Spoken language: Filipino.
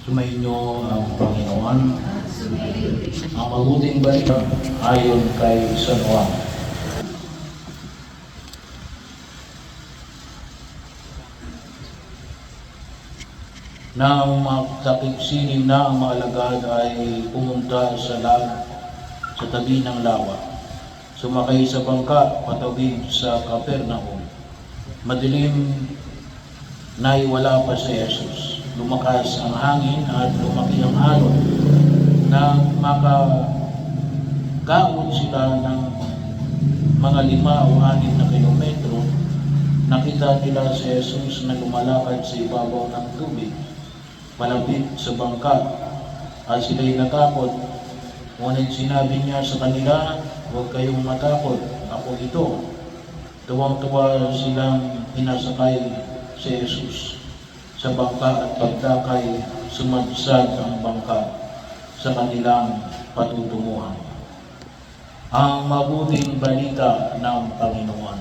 Sumainyo ang Panginoon. Ang mabuting balita ayon kay San Juan. Nang magtakip-sining na ang mga alagad ay pumunta sa tabi ng lawa. Sumakay sa bangka patawid sa Capernaum. Madilim na'y wala pa si Jesus. Lumakas ang hangin at lumaki ang alon. Nang makagaon sila ng mga 5 o 6 na kilometro, nakita nila si Jesus na lumalakad sa ibabaw ng tubig, malapit sa bangka, at sila'y natakot. Ngunit sinabi niya sa kanila, "Huwag kayong matakot, ako ito." Tuwang-tuwa silang pinasakay si Jesus sa bangka at pagdakay, sumadsad ang bangka sa kanilang patutunguhan. Ang mabuting balita ng Panginoon.